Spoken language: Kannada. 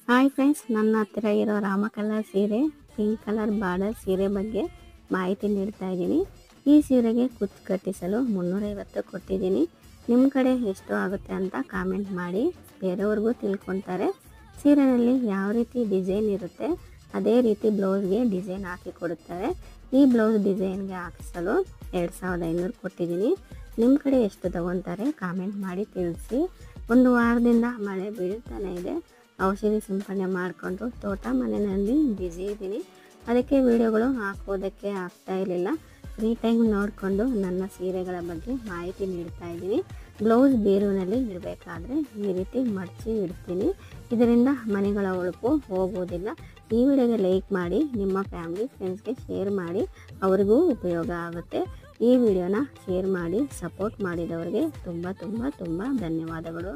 ಹಾಯ್ ಫ್ರೆಂಡ್ಸ್, ನನ್ನ ಹತ್ತಿರ ಇರೋ ರಾಮ ಕಲರ್ ಸೀರೆ, ಪಿಂಕ್ ಕಲರ್ ಬಾರ್ಡರ್ ಸೀರೆ ಬಗ್ಗೆ ಮಾಹಿತಿ ನೀಡ್ತಾ ಇದ್ದೀನಿ. ಈ ಸೀರೆಗೆ ಕುಚ್ಚು ಕಟ್ಟಿಸಲು 350 ಕೊಟ್ಟಿದ್ದೀನಿ. ನಿಮ್ಮ ಕಡೆ ಎಷ್ಟು ಆಗುತ್ತೆ ಅಂತ ಕಾಮೆಂಟ್ ಮಾಡಿ, ಬೇರೆಯವ್ರಿಗೂ ತಿಳ್ಕೊತಾರೆ. ಸೀರೆಯಲ್ಲಿ ಯಾವ ರೀತಿ ಡಿಸೈನ್ ಇರುತ್ತೆ ಅದೇ ರೀತಿ ಬ್ಲೌಸ್ಗೆ ಡಿಸೈನ್ ಹಾಕಿ ಕೊಡುತ್ತಾರೆ. ಈ ಬ್ಲೌಸ್ ಡಿಸೈನ್ಗೆ ಹಾಕಿಸಲು 2500 ಕೊಟ್ಟಿದ್ದೀನಿ. ನಿಮ್ಮ ಕಡೆ ಎಷ್ಟು ತಗೊತಾರೆ ಕಾಮೆಂಟ್ ಮಾಡಿ ತಿಳಿಸಿ. ಒಂದು ವಾರದಿಂದ ಮಳೆ ಬೀಳ್ತಾನೆ ಇದೆ. ಔಷಧಿ ಸಿಂಪಡಣೆ ಮಾಡಿಕೊಂಡು ತೋಟ ಮನೆಯಲ್ಲಿ ಬ್ಯುಸಿ ಇದ್ದೀನಿ. ಅದಕ್ಕೆ ವಿಡಿಯೋಗಳು ಹಾಕೋದಕ್ಕೆ ಆಗ್ತಾ ಇರಲಿಲ್ಲ. ಫ್ರೀ ಟೈಮ್ ನೋಡಿಕೊಂಡು ನನ್ನ ಸೀರೆಗಳ ಬಗ್ಗೆ ಮಾಹಿತಿ ನೀಡ್ತಾ ಇದ್ದೀನಿ. ಬ್ಲೌಸ್ ಬೀರುವಿನಲ್ಲಿ ಇಡಬೇಕಾದ್ರೆ ಈ ರೀತಿ ಮಡಚಿ ಇಡ್ತೀನಿ. ಇದರಿಂದ ಮನೆಗಳ ಹೊಳಪು ಹೋಗೋದಿಲ್ಲ. ಈ ವಿಡಿಯೋಗೆ ಲೈಕ್ ಮಾಡಿ, ನಿಮ್ಮ ಫ್ಯಾಮಿಲಿ ಫ್ರೆಂಡ್ಸ್ಗೆ ಶೇರ್ ಮಾಡಿ, ಅವರಿಗೂ ಉಪಯೋಗ ಆಗುತ್ತೆ. ಈ ವಿಡಿಯೋನ ಶೇರ್ ಮಾಡಿ ಸಪೋರ್ಟ್ ಮಾಡಿದವರಿಗೆ ತುಂಬ ತುಂಬ ತುಂಬ ಧನ್ಯವಾದಗಳು.